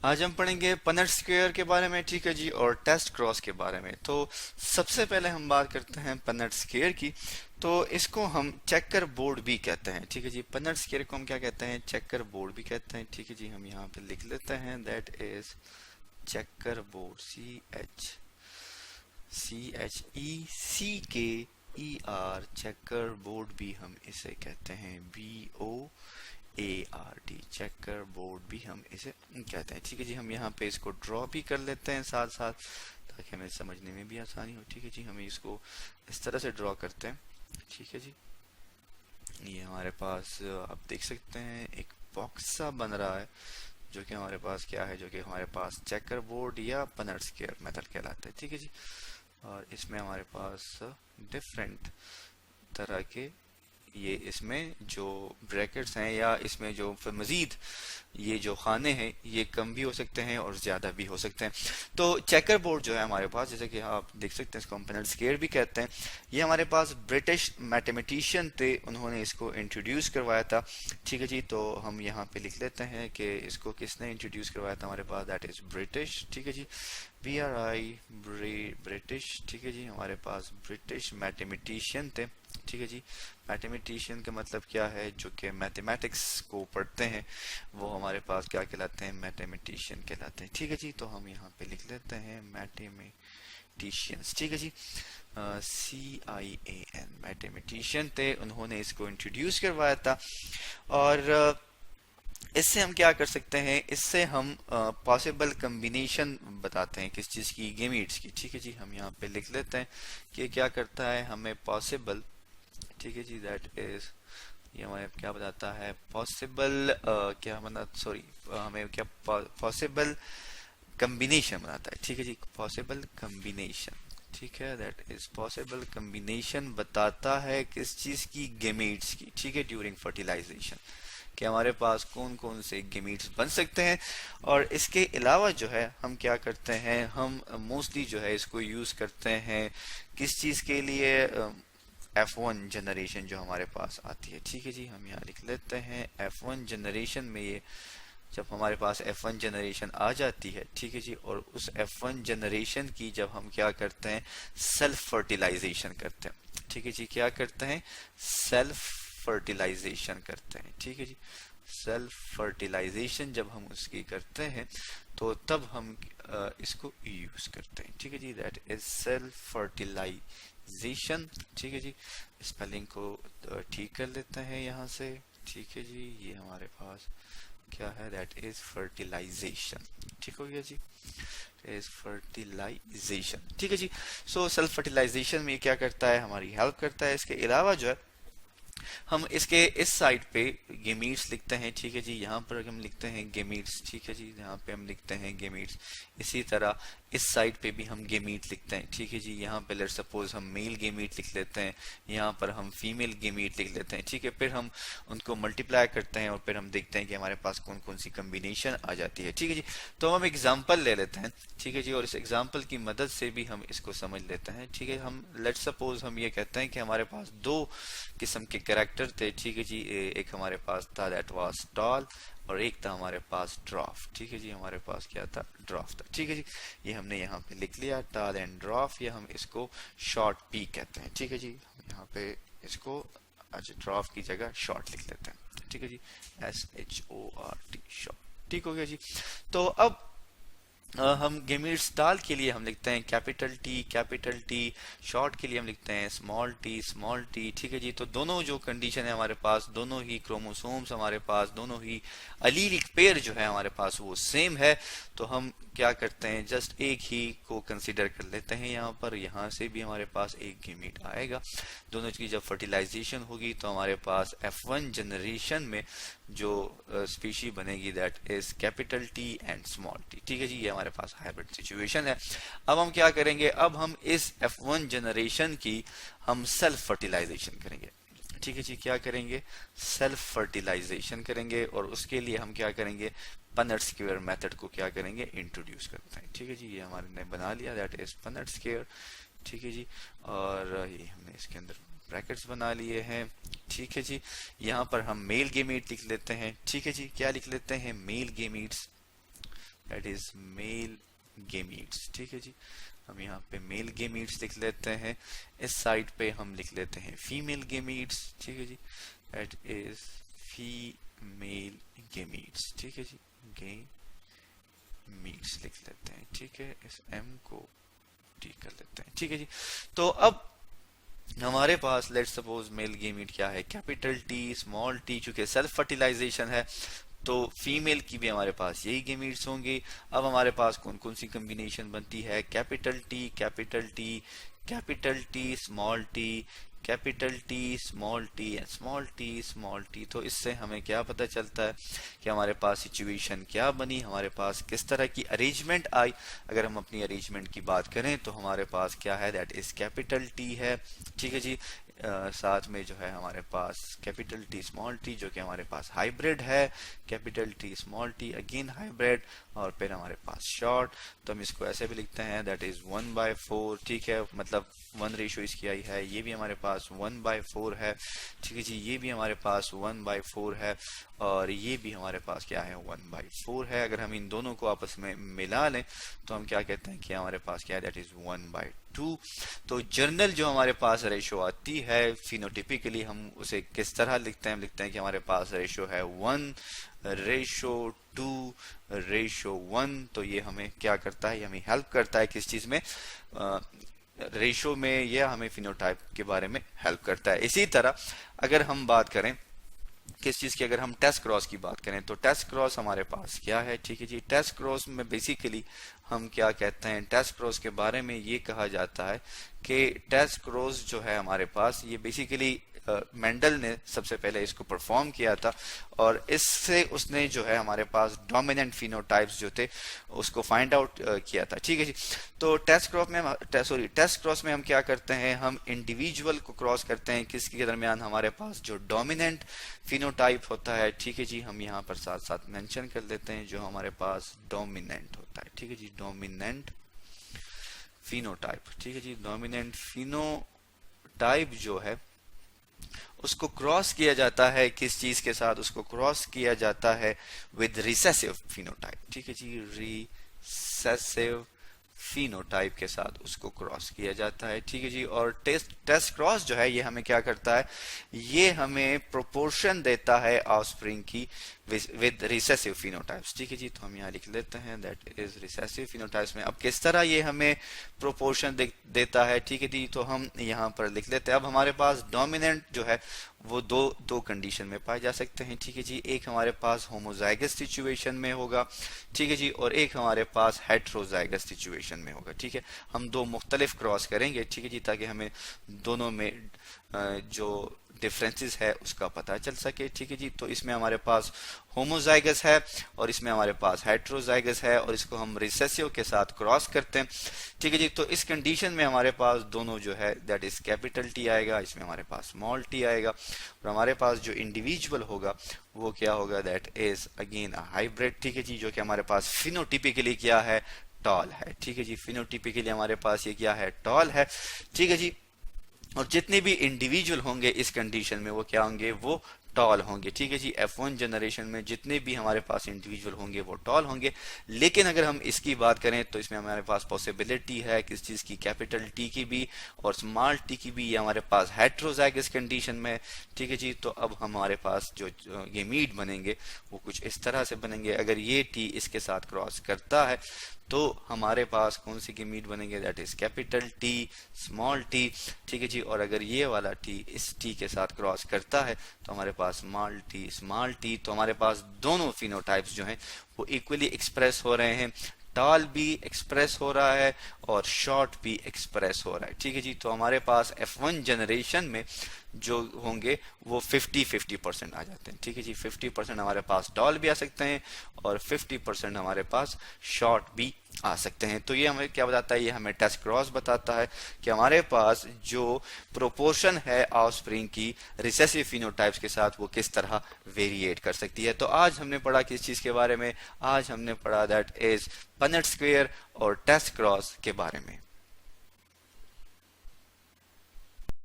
आज हम पढ़ेंगे पनट स्क्वेयर के बारे में, ठीक है जी, और टेस्ट क्रॉस के बारे में। तो सबसे पहले हम बात करते हैं पनट स्क्वेयर की। तो इसको हम चेकर बोर्ड भी कहते हैं, ठीक है जी। पनट स्क्वेयर को हम क्या कहते हैं? चेकर बोर्ड भी कहते हैं, ठीक है जी। हम यहाँ पे लिख लेते हैं that is checker board, CHECKER, checker board भी हम इसे कहते हैं, BOARD, चेकर बोर्ड भी हम इसे कहते हैं, ठीक है जी। हम यहाँ पे इसको ड्रॉ भी कर लेते हैं साथ साथ, ताकि हमें समझने में भी आसानी हो, ठीक है जी। हमें इसको इस तरह से ड्रॉ करते हैं, ठीक है जी। ये हमारे पास आप देख सकते हैं एक बॉक्स सा बन रहा है, जो कि हमारे पास क्या है, जो कि हमारे पास चेकर बोर्ड या पनट स्क्वायर मेथड कहलाता है, ठीक है जी। और इसमें हमारे पास डिफरेंट तरह के ये इसमें जो ब्रैकेट्स हैं, या इसमें जो फिर मजीद ये जो खाने हैं, ये कम भी हो सकते हैं और ज़्यादा भी हो सकते हैं। तो चेकर बोर्ड जो है हमारे पास, जैसे कि आप देख सकते हैं, इसको हम पनट स्क्वायर भी कहते हैं। ये हमारे पास ब्रिटिश मैथमेटिशियन थे, उन्होंने इसको इंट्रोड्यूस करवाया था, ठीक है जी। तो हम यहाँ पे लिख लेते हैं कि इसको किसने इंट्रोड्यूस करवाया था हमारे पास, दैट इज ब्रिटिश, ठीक है जी। BRI, ब्रिटिश, ठीक है जी। हमारे पास ब्रिटिश मैथमेटिशियन थे, ठीक है जी। मैथमेटिशियन का मतलब क्या है? जो कि मैथमेटिक्स को पढ़ते हैं, वो हमारे पास क्या कहलाते हैं? मैथमेटिशियन कहलाते हैं, ठीक है जी। तो हम यहाँ पे लिख लेते हैं मैथमेटिशियंस, ठीक है जी। CIAN, मैथमेटिशियन थे, उन्होंने इसको इंट्रोड्यूस करवाया था। और इससे हम क्या कर सकते हैं? इससे हम पॉसिबल कम्बिनेशन बताते हैं, किस चीज़ की? गेमीट्स की, ठीक है जी। हम यहाँ पे लिख लेते हैं कि क्या करता है हमें पॉसिबल, ठीक है जी, दैट इज, ये हमें क्या बताता है? पॉसिबल क्या बना, सॉरी, हमें क्या पॉसिबल कम्बिनेशन बनाता है, ठीक है जी। पॉसिबल कम्बिनेशन, ठीक है, दैट इज पॉसिबल कम्बिनेशन बताता है किस चीज की? गेमीट्स की, ठीक है, ड्यूरिंग फर्टिलाइजेशन, कि हमारे पास कौन कौन से गेमीट्स बन सकते हैं। और इसके अलावा जो है हम क्या करते हैं? हम मोस्टली जो है इसको यूज करते हैं किस चीज के लिए? F1 जनरेशन जो हमारे पास आती है, ठीक है जी। हम यहाँ लिख लेते हैं F1 जनरेशन में, ये जब हमारे पास F1 जनरेशन आ जाती है, ठीक है जी, और उस F1 जनरेशन की जब हम क्या करते हैं? सेल्फ फर्टिलाइजेशन करते हैं, ठीक है जी। क्या करते हैं? सेल्फ फर्टिलाइजेशन करते हैं, ठीक है जी। सेल्फ फर्टिलाइजेशन जब हम उसकी करते हैं, तो तब हम इसको यूज करते हैं, ठीक है जी। दैट इज सेल्फ फर्टिलाइजेशन, ठीक है जी। स्पेलिंग को ठीक कर लेते हैं यहाँ से, ठीक है जी। ये हमारे पास क्या है? दैट इज फर्टिलाइजेशन, ठीक हो गया जी। इज फर्टिलाइजेशन, ठीक है जी। सो सेल्फ फर्टिलाइजेशन में क्या करता है? हमारी हेल्प करता है। इसके अलावा जो है हम इसके इस साइड पे गेमीट्स लिखते हैं, ठीक है जी। यहाँ पर हम लिखते हैं गेमीट्स, ठीक है जी। यहाँ पे हम लिखते हैं गेमीट्स। इसी तरह इस साइड पे भी हम गेमीट लिखते हैं, ठीक है जी। यहाँ पे लेट्स सपोज हम मेल गेमीट लिख लेते हैं, यहाँ पर हम फीमेल गेमीट लिख लेते हैं, ठीक है। फिर हम उनको मल्टीप्लाई करते हैं और फिर हम देखते हैं कि हमारे पास कौन कौन सी कम्बिनेशन आ जाती है, ठीक है जी। तो हम एग्जाम्पल ले लेते हैं, ठीक है जी, और इस एग्जाम्पल की मदद से भी हम इसको समझ लेते हैं, ठीक है। हम लेट्स सपोज हम ये कहते हैं कि हमारे पास दो किस्म के कैरेक्टर थे, ठीक है जी। एक हमारे पास था दैट वाज टॉल, और एक था हमारे पास ड्राफ, ठीक है जी। हमारे पास क्या था? ड्राफ था, ठीक है जी। ये हमने यहाँ पे लिख लिया टॉल एंड ड्राफ, या हम इसको शॉर्ट पी कहते हैं, ठीक है जी। हम यहाँ पे इसको अच्छा ड्राफ की जगह शॉर्ट लिख लेते हैं, ठीक है जी। SHORT, शॉर्ट, ठीक हो गया जी। तो अब हम गेमिट्स डाल के लिए हम लिखते हैं कैपिटल टी, शॉर्ट के लिए हम लिखते हैं स्मॉल टी, ठीक है जी। तो दोनों जो कंडीशन है हमारे पास, दोनों ही क्रोमोसोम्स हमारे पास, दोनों ही अलीलिक पेयर जो है हमारे पास वो सेम है। तो हम क्या करते हैं? जस्ट एक ही को कंसीडर कर लेते हैं यहाँ पर, यहाँ से भी हमारे पास एक गेमीट आएगा। दोनों की जब फर्टिलाइजेशन होगी तो हमारे पास F1 जनरेशन में जो स्पीशी बनेगी that is capital T and small T, ठीक है जी। ये हमारे पास हाइब्रिड सिचुएशन है। अब हम क्या करेंगे? अब हम इस F1 जनरेशन की हम सेल्फ फर्टिलाइजेशन करेंगे, ठीक है जी। क्या करेंगे? सेल्फ फर्टिलाइजेशन करेंगे, और उसके लिए हम क्या करेंगे? पनट स्क्वायर मेथड को क्या करेंगे? इंट्रोड्यूस करते हैं, ठीक है जी। ये हमारे ने बना लिया दैट इज पनट स्क्वायर, ठीक है जी। और ये हमने इसके अंदर ब्रैकेट्स बना लिए हैं, ठीक है जी। यहाँ पर हम मेल गेमीट लिख लेते हैं, ठीक है जी। क्या लिख लेते हैं? Mail gametes, that is male gametes. ठीक है जी, हम यहाँ पे मेल गेमीट्स लिख लेते हैं, इस साइड पे हम लिख लेते हैं फीमेल गेमीट्स। ठीक है जी, दैट इज फीमेल गेमीट्स। ठीक है जी, गेमीट्स लिख लेते हैं। ठीक है, इस एम को टी कर लेते हैं। ठीक है जी, तो अब हमारे पास लेट्स सपोज मेल गेमीट क्या है, कैपिटल टी स्मॉल टी, चूंकि सेल्फ फर्टिलाइजेशन है तो फीमेल की भी हमारे पास यही गेमीट्स होंगे। अब हमारे पास कौन कौन सी कॉम्बिनेशन बनती है, capital T capital T, capital T small T, capital T small T and small T small T. तो इससे हमें क्या पता चलता है कि हमारे पास सिचुएशन क्या बनी, हमारे पास किस तरह की अरेंजमेंट आई। अगर हम अपनी अरेंजमेंट की बात करें तो हमारे पास क्या है, दैट इज कैपिटल टी है। ठीक है जी, साथ में जो है हमारे पास कैपिटल टी स्मॉल टी जो कि हमारे पास हाइब्रिड है, capital T small T again hybrid, और फिर हमारे पास शॉर्ट। तो हम इसको ऐसे भी लिखते हैं दैट इज 1/4। ठीक है, मतलब 1 रेशो इसकी आई है, ये भी हमारे पास 1/4 है। ठीक है जी, ये भी हमारे पास 1/4 है, और ये भी हमारे पास क्या है 1/4 है। अगर हम इन दोनों को आपस में मिला लें तो हम क्या कहते हैं कि हमारे पास क्या है, दैट इज 1/2। तो जर्नल जो हमारे पास रेशो आती है फिनोटिपिकली हम उसे किस तरह लिखते हैं, हम लिखते हैं कि हमारे पास रेशो है 1:2:1। तो ये हमें क्या करता है, ये हमें हेल्प करता है किस चीज में, रेशो में, यह हमें फिनोटाइप के बारे में हेल्प करता है। इसी तरह अगर हम बात करें किस चीज की, अगर हम टेस्ट क्रॉस की बात करें तो टेस्ट क्रॉस हमारे पास क्या है। ठीक है जी, टेस्ट क्रॉस में बेसिकली हम क्या कहते हैं, टेस्ट क्रॉस के बारे में ये कहा जाता है कि टेस्ट क्रॉस जो है हमारे पास, ये बेसिकली मेंडल ने सबसे पहले इसको परफॉर्म किया था, और इससे उसने जो है हमारे पास डोमिनेंट फिनोटाइप्स जो थे उसको फाइंड आउट किया था। ठीक है जी, तो टेस्ट क्रॉस में हम क्या करते हैं, हम इंडिविजुअल को क्रॉस करते हैं किसके दरमियान, हमारे पास जो डोमिनेंट फिनोटाइप होता है। ठीक है जी, हम यहाँ पर साथ साथ मेंशन कर लेते हैं जो हमारे पास डोमिनेंट होता है। ठीक है जी, डोमिनेंट फिनोटाइप। ठीक है जी, डोमिनेंट फिनोटाइप जो है उसको क्रॉस किया जाता है किस चीज के साथ, उसको क्रॉस किया जाता है विद रिसेसिव फिनोटाइप। ठीक है जी, रिसेसिव फिनोटाइप के साथ उसको क्रॉस किया जाता है। ठीक है जी, और टेस्ट क्रॉस जो है ये हमें क्या करता है, ये हमें प्रोपोर्शन देता है ऑफस्प्रिंग की विद रिसेसिव फिनोटाइप्स। ठीक है जी, तो हम यहाँ लिख लेते हैं दैट इज रिसेसिव फिनोटाइप्स में। अब किस तरह ये हमें प्रोपोर्शन देता है, ठीक है जी, तो हम यहाँ पर लिख लेते हैं। अब हमारे पास डोमिनेंट जो है वो दो कंडीशन में पाए जा सकते हैं। ठीक है जी, एक हमारे पास होमोजाइगस सिचुएशन में होगा, ठीक है जी, और एक हमारे पास हेट्रोजाइगस सिचुएशन में होगा। ठीक है, हम दो मुख्तलिफ क्रॉस करेंगे। ठीक है जी, ताकि हमें दोनों में जो डिफरेंसेस है उसका पता चल सके। ठीक है जी, तो इसमें हमारे पास होमोजाइगस है और इसमें हमारे पास हेट्रोजाइगस है, और इसको हम रिसेसिव के साथ क्रॉस करते हैं। ठीक है जी, तो इस कंडीशन में हमारे पास दोनों जो है दैट इज कैपिटल टी आएगा, इसमें हमारे पास स्मॉल टी आएगा, और हमारे पास जो इंडिविजुअल होगा वो क्या होगा, that is again a hybrid. ठीक है जी, जो कि हमारे पास फिनोटिपिकली क्या है, टॉल है। ठीक है जी, फिनोटिपिकली हमारे पास ये क्या है, टॉल है। ठीक है जी, और जितने भी इंडिविजुअल होंगे इस कंडीशन में वो क्या होंगे, वो टॉल होंगे। ठीक है जी, F1 जनरेशन में जितने भी हमारे पास इंडिविजुअल होंगे वो टॉल होंगे। लेकिन अगर हम इसकी बात करें तो इसमें हमारे पास पॉसिबिलिटी है किस चीज की, कैपिटल टी की भी और स्मॉल टी की भी, ये हमारे पास हेट्रोजाइगस कंडीशन में। ठीक है जी, तो अब हमारे पास जो गेमीट बनेंगे वो कुछ इस तरह से बनेंगे। अगर ये टी इसके साथ क्रॉस करता है तो हमारे पास कौन सी गेमीट बनेंगे, that is capital T small T. ठीक है जी, और अगर ये वाला टी इस टी के साथ क्रॉस करता है तो हमारे पास स्मॉल टी। तो हमारे पास दोनों फिनोटाइप्स जो हैं वो इक्वली एक्सप्रेस हो रहे हैं, टॉल भी एक्सप्रेस हो रहा है और शॉर्ट भी एक्सप्रेस हो रहा है। ठीक है जी, तो हमारे पास F1 जनरेशन में जो होंगे वो 50-50% आ जाते हैं। ठीक है जी, 50% हमारे पास टॉल भी आ सकते हैं और 50% हमारे पास शॉर्ट भी आ सकते हैं। तो ये हमें क्या बताता है, ये हमें टेस्ट क्रॉस बताता है कि हमारे पास जो प्रोपोर्शन है ऑफस्प्रिंग की रिसेसिव फिनोटाइप्स के साथ वो किस तरह वेरिएट कर सकती है। तो आज हमने पढ़ा किस चीज के बारे में, आज हमने पढ़ा दैट इज पनेट स्क्वायर और टेस्ट क्रॉस के बारे में।